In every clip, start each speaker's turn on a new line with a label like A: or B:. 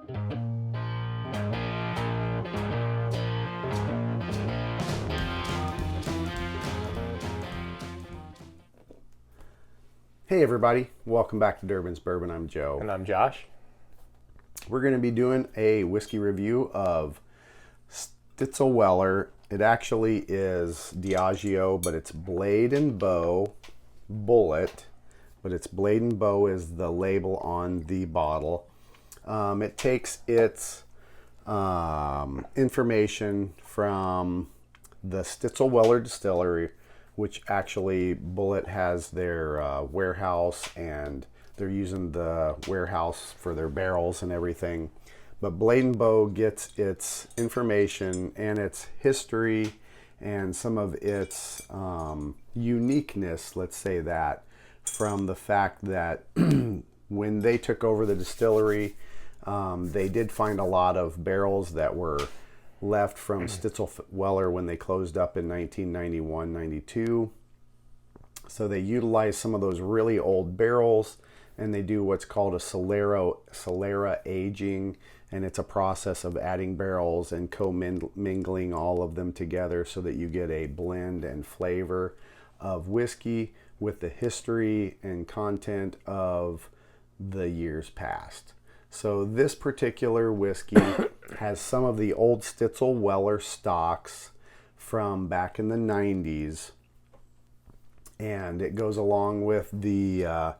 A: Hey everybody, welcome back to Durbin's Bourbon. I'm Joe.
B: And I'm Josh.
A: We're going to be doing a whiskey review of Stitzel-Weller. It actually is Diageo, but it's Blade and Bow Bullet. But it's Blade and Bow is the label on the bottle. It takes its information from the Stitzel-Weller distillery, which actually Bullet has their warehouse, and they're using the warehouse for their barrels and everything. But Blade and Bow gets its information and its history and some of its uniqueness, let's say that, from the fact that when they took over the distillery, they did find a lot of barrels that were left from Stitzel-Weller when they closed up in 1991-92. So they utilize some of those really old barrels, and they do what's called a Solera aging, and it's a process of adding barrels and co-mingling all of them together so that you get a blend and flavor of whiskey with the history and content of the years past. So this particular whiskey has some of the old Stitzel-Weller stocks from back in the 90s, and it goes along with the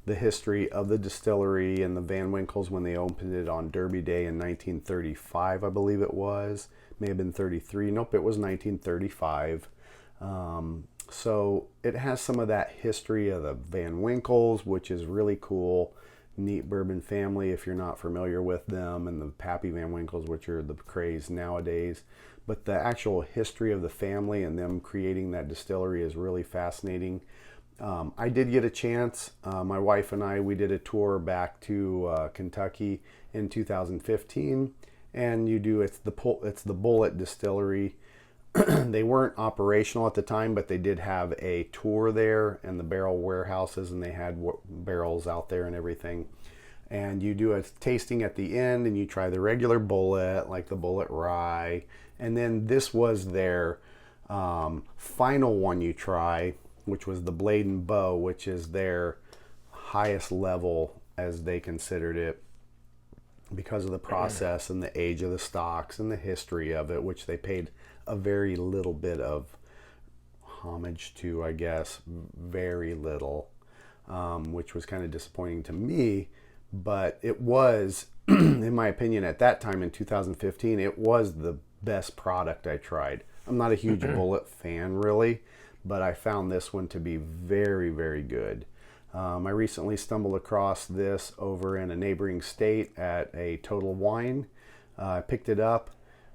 A: history of the distillery and the Van Winkles when they opened it on Derby Day in 1935, I believe it was. May have been 33. Nope, it was 1935. So it has some of that history of the Van Winkles, which is really cool. Neat bourbon family if you're not familiar with them, and the Pappy Van Winkles, which are the craze nowadays. But the actual history of the family and them creating that distillery is really fascinating. I did get a chance. My wife and I, we did a tour back to Kentucky in 2015, and it's the Bullet Distillery. They weren't operational at the time, but they did have a tour there and the barrel warehouses, and they had barrels out there and everything. And you do a tasting at the end, and you try the regular Bullet, like the Bullet Rye. And then this was their final one you try, which was the Blade and Bow, which is their highest level as they considered it, because of the process and the age of the stocks and the history of it, which they paid a very little bit of homage to, I guess, very little, which was kind of disappointing to me. But it was, in my opinion, at that time in 2015, it was the best product I tried. I'm not a huge Bullet fan, really, but I found this one to be very, very good. I recently stumbled across this over in a neighboring state at a Total Wine. I picked it up.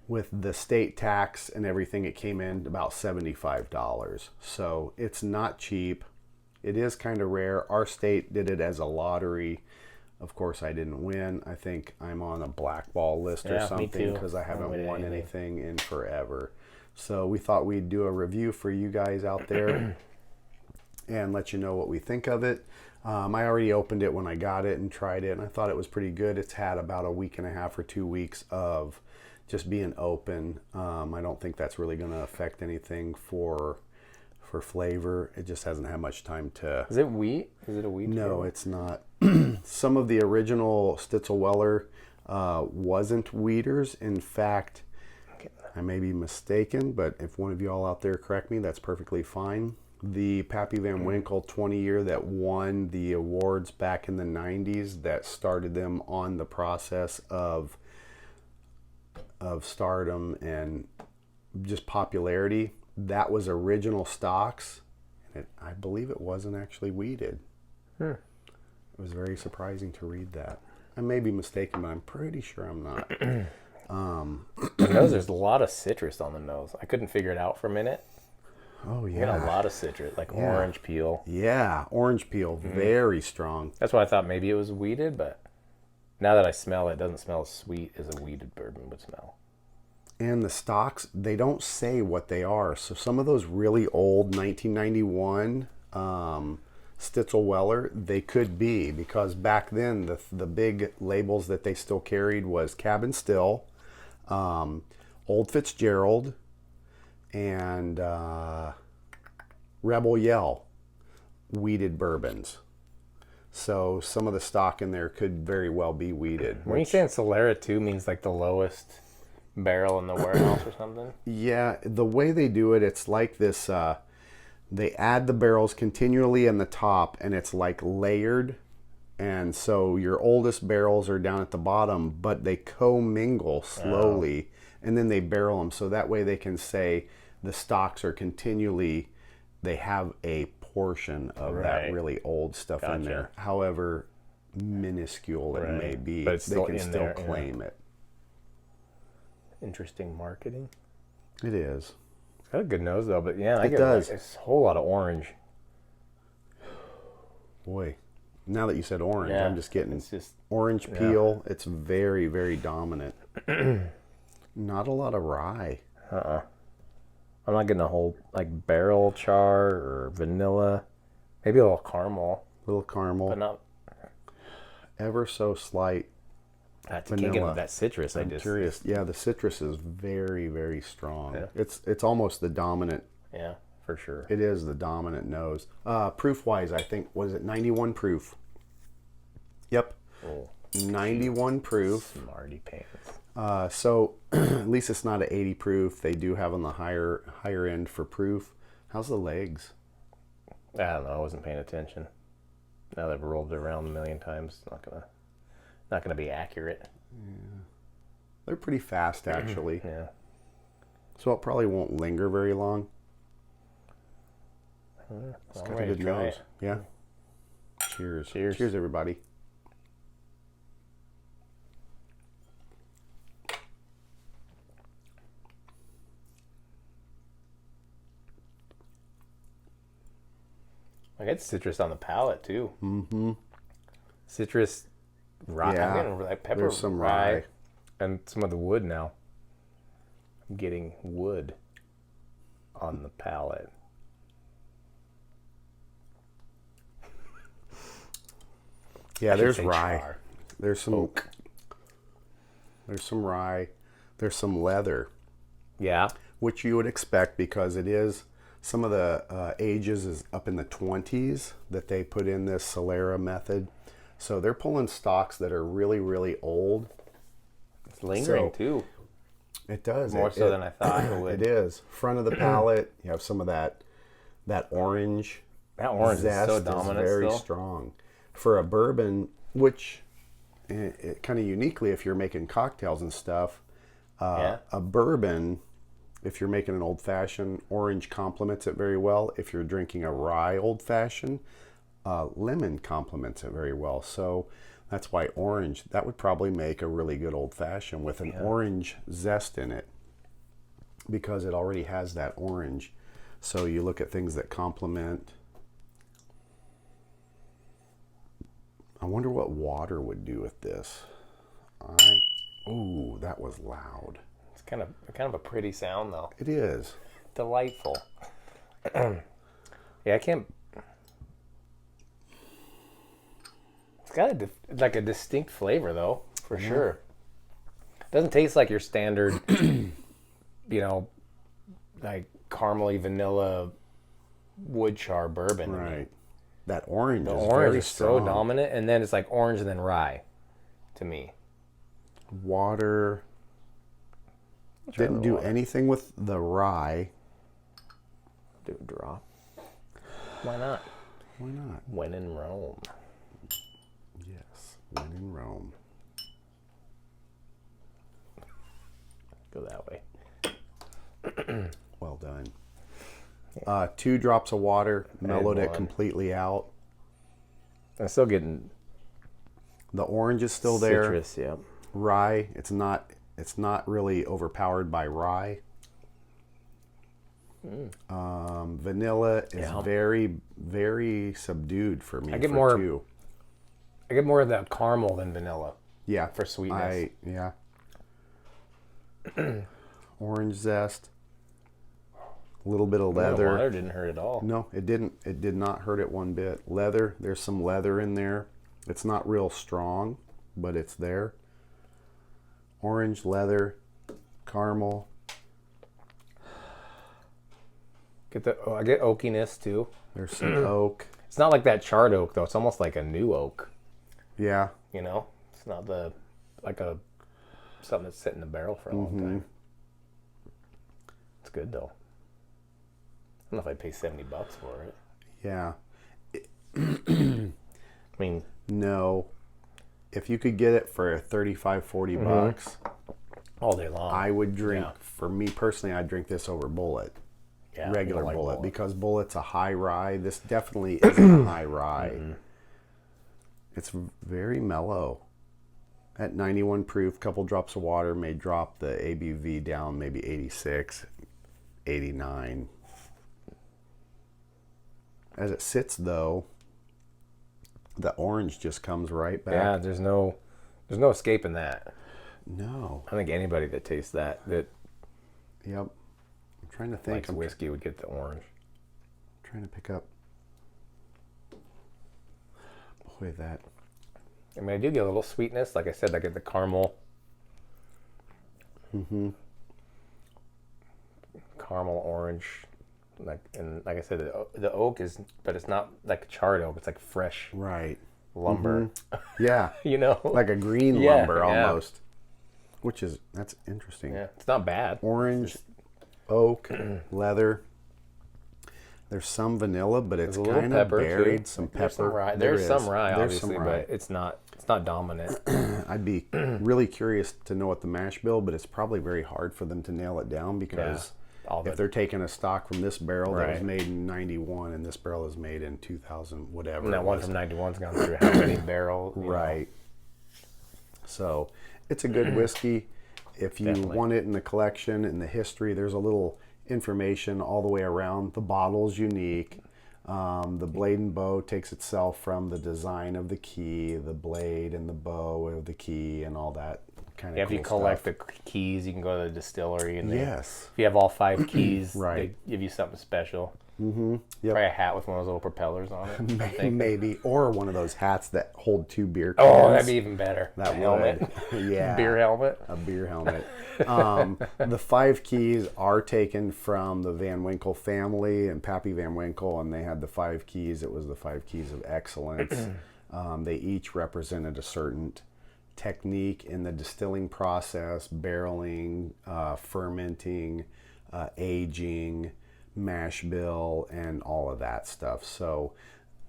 A: With the state tax and everything, it came in about $75. So it's not cheap. It is kind of rare. Our state did it as a lottery. Of course, I didn't win. I think I'm on a blackball list or something because I haven't won anything in forever. So we thought we'd do a review for you guys out there and let you know what we think of it. I already opened it when I got it and tried it, and I thought it was pretty good. It's had about a week and a half or 2 weeks of just being open. I don't think that's really going to affect anything for flavor. It just hasn't had much time to...
B: Is it wheat? Is it a wheat?
A: No, it's not. Some of the original Stitzel-Weller wasn't wheaters. In fact, I may be mistaken, but if one of you all out there correct me, that's perfectly fine. The Pappy Van Winkle 20-year that won the awards back in the 90s, that started them on the process of stardom and just popularity, that was original stocks, and I believe it wasn't actually wheated. It was very surprising to read that. I may be mistaken, but I'm pretty sure I'm not.
B: The nose, there's a lot of citrus on the nose. I couldn't figure it out for a minute.
A: Oh yeah,
B: You got a lot of citrus, like orange peel.
A: Yeah, orange peel, very strong.
B: That's why I thought maybe it was wheated, but now that I smell it, it doesn't smell as sweet as a wheated bourbon would smell.
A: And the stocks, they don't say what they are. So some of those really old 1991 Stitzel-Weller, they could be, because back then the big labels that they still carried was Cabin Still, Old Fitzgerald, and Rebel Yell weeded bourbons. So some of the stock in there could very well be weeded.
B: When you saying Solera too means like the lowest barrel in the warehouse or something?
A: Yeah, the way they do it, it's like this. They add the barrels continually in the top, and it's like layered. And so your oldest barrels are down at the bottom, but they commingle slowly, and then they barrel them. So that way they can say the stocks are continually, they have a portion of that really old stuff in there. However minuscule it may be,
B: but
A: they can still claim it.
B: Interesting marketing.
A: It is.
B: It's got a good nose though, but yeah, I get
A: does.
B: It's a whole lot of orange.
A: Boy, now that you said orange, I'm just getting orange peel. It's very, very dominant. Not a lot of rye.
B: I'm not getting a whole like barrel char or vanilla. Maybe a little caramel. But not
A: ever so slight.
B: Vanilla. That citrus.
A: I'm curious. Yeah, the citrus is very, very strong. Yeah. It's almost the dominant.
B: Yeah, for sure.
A: It is the dominant nose. Proof wise, I think, was it 91 proof? Yep.
B: Oh.
A: 91 proof.
B: Smarty pants.
A: So at least it's not an 80 proof. They do have on the higher end for proof. How's the legs?
B: I don't know. I wasn't paying attention. Now that I've rolled it around a million times, not gonna be accurate.
A: Yeah. They're pretty fast, actually.
B: Yeah.
A: So it probably won't linger very long. It's got a good nose. Yeah. Cheers.
B: Cheers.
A: Cheers, everybody.
B: I get citrus on the palate too.
A: Mm-hmm.
B: Citrus, rye.
A: Yeah.
B: I'm getting like pepper,
A: There's some rye,
B: and some of the wood now. I'm getting wood on the palate.
A: Yeah, there's rye.
B: Char.
A: There's some
B: oak.
A: There's some rye. There's some leather.
B: Yeah.
A: Which you would expect, because it is, some of the ages is up in the 20s that they put in this Solera method. So they're pulling stocks that are really, really old.
B: It's lingering too.
A: It does.
B: More so than I thought it would.
A: It is. Front of the palate, you have some of that orange.
B: That orange
A: zest
B: is so dominant.
A: Is very strong. For a bourbon, which it kind of uniquely, if you're making cocktails and stuff, a bourbon, if you're making an old fashioned, orange complements it very well. If you're drinking a rye old fashioned, lemon complements it very well. So that's why orange, that would probably make a really good old fashioned with an orange zest in it, because it already has that orange. So you look at things that complement. I wonder what water would do with this. Ooh, that was loud.
B: It's kind of a pretty sound though.
A: It is.
B: Delightful. Yeah, I can't. It's got like a distinct flavor though, for sure. It doesn't taste like your standard, like caramely vanilla wood char bourbon.
A: Right. That orange.
B: The
A: is
B: orange
A: very
B: is
A: strong.
B: so dominant, and then it's like orange and then rye, to me.
A: Water. Didn't do anything with the rye.
B: Do a drop. Why not?
A: Why not?
B: When in Rome.
A: Yes, when in Rome.
B: Go that way.
A: Well done. 2 drops of water, mellowed it completely out.
B: I'm still getting
A: the orange is still there.
B: Citrus, yeah.
A: Rye, it's not really overpowered by rye. Vanilla is very, very subdued for me.
B: I get more of that caramel than vanilla.
A: Yeah,
B: for sweetness.
A: Orange zest. A little bit of
B: The
A: leather.
B: water didn't hurt at all.
A: No, it didn't. It did not hurt it one bit. Leather, there's some leather in there. It's not real strong, but it's there. Orange, leather, caramel.
B: I get oakiness too.
A: There's some oak.
B: It's not like that charred oak though. It's almost like a new oak.
A: Yeah.
B: You know, it's not something that's sitting in the barrel for a long time. It's good though. I don't know if I'd pay $70 for it.
A: Yeah.
B: I mean,
A: no. If you could get it for $35-$40
B: all day long.
A: I would drink.
B: Yeah.
A: For me personally, I'd drink this over Bullet.
B: Yeah,
A: Regular
B: I like
A: Bullet,
B: Bullet.
A: because Bullet's a high rye. This definitely isn't a high rye. It's very mellow. At 91 proof, couple drops of water may drop the ABV down maybe 86, 89. As it sits though, the orange just comes right back.
B: Yeah, there's no escaping that.
A: No.
B: I think anybody that tastes that
A: Yep. I'm trying to think.
B: likes whiskey would get the orange.
A: Trying to pick up. Boy, that.
B: I mean, I do get a little sweetness. Like I said, I get the caramel. Caramel orange. Like I said, the oak is, but it's not like charred oak. It's like fresh
A: Right.
B: lumber.
A: Yeah.
B: You know,
A: Like a green
B: Yeah,
A: lumber
B: yeah.
A: almost. That's interesting.
B: yeah, it's not bad.
A: Orange, oak, leather. There's some vanilla, but it's
B: There's a little
A: kind of
B: pepper
A: buried.
B: too.
A: Some
B: There's some
A: pepper.
B: rye.
A: There
B: There's some
A: is.
B: rye,
A: There's some
B: obviously,
A: rye.
B: but it's not dominant.
A: I'd be really curious to know what the mash bill, but it's probably very hard for them to nail it down because
B: All
A: if
B: the-
A: they're taking a stock from this barrel that was
B: Right.
A: made in 91 and this barrel is made in 2000, whatever.
B: And that
A: it
B: one
A: was.
B: from 91's gone through how many barrels?
A: Right. So it's a good whiskey. If you
B: Definitely.
A: want it in the collection, in the history, there's a little information all the way around. The bottle's unique. The blade and bow takes itself from the design of the key, the blade and the bow of the key, and all that kind of
B: Yeah, if
A: cool
B: you collect
A: stuff.
B: the keys, you can go to the distillery and
A: Yes.
B: if you have all 5 keys,
A: Right.
B: they give you something special.
A: Yep.
B: Probably a hat with one of those little propellers on it. I think.
A: Maybe, or one of those hats that hold 2 beer cans.
B: Oh, that'd be even better.
A: That
B: A helmet,
A: would. Yeah.
B: beer helmet.
A: A beer helmet. The 5 keys are taken from the Van Winkle family and Pappy Van Winkle, and they had the 5 keys. It was the 5 keys of excellence. They each represented a certain technique in the distilling process, barreling, fermenting, aging, mash bill, and all of that stuff. So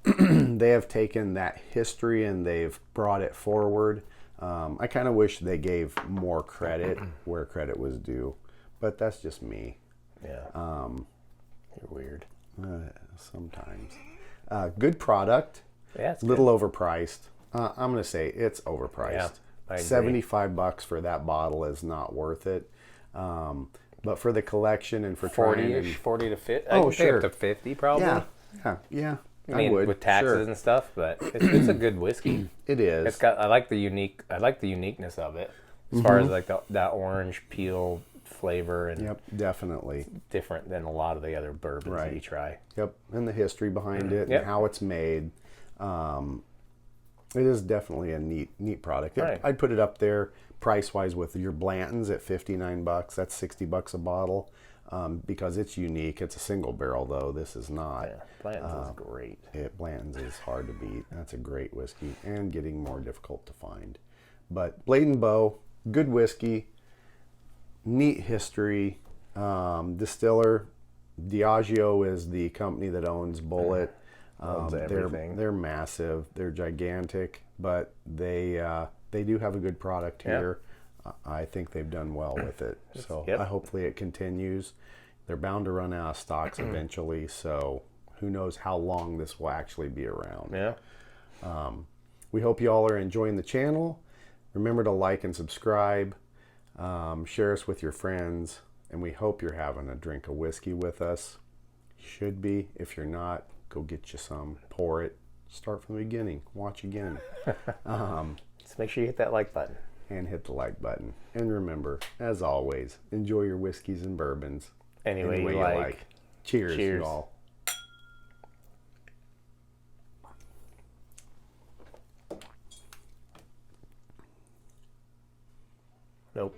A: they have taken that history and they've brought it forward. I kind of wish they gave more credit where credit was due, but that's just me.
B: Yeah. You're weird.
A: Sometimes. Good product.
B: Yeah, it's
A: Little overpriced. I'm going to say it's overpriced.
B: Yeah, I agree.
A: $75 for that bottle is not worth it. But for the collection and for trying
B: 40-ish,
A: and
B: 40 to 50.
A: Oh,
B: I can pay
A: sure.
B: up to 50 probably.
A: yeah.
B: I mean,
A: would
B: with taxes
A: sure.
B: and stuff, but it's a good whiskey.
A: It is.
B: It's got. I like the uniqueness of it, as far as like that orange peel flavor and
A: Yep, definitely.
B: different than a lot of the other bourbons that you try.
A: Yep, and the history behind it
B: Yep.
A: and how it's made. It is definitely a neat product.
B: Right.
A: I'd put it up there price wise with your Blanton's at $59. That's $60 a bottle because it's unique. It's a single barrel though. This is not.
B: Yeah, Blanton's is great.
A: Blanton's is hard to beat. That's a great whiskey and getting more difficult to find. But Blade and Bow, good whiskey, neat history. Distiller, Diageo is the company that owns Bullet.
B: Owns everything.
A: They're massive. They're gigantic, but they do have a good product here. I think they've done well with it. So hopefully it continues. They're bound to run out of stocks eventually. So who knows how long this will actually be around.
B: Yeah.
A: We hope you all are enjoying the channel. Remember to like and subscribe. Share us with your friends. And we hope you're having a drink of whiskey with us. You should be. If you're not, go get you some. Pour it. Start from the beginning. Watch again.
B: Just make sure you hit that like button.
A: And hit the like button. And remember, as always, enjoy your whiskeys and bourbons
B: Any way
A: any
B: you
A: way
B: like.
A: Cheers,
B: Cheers.
A: y'all.
B: Nope.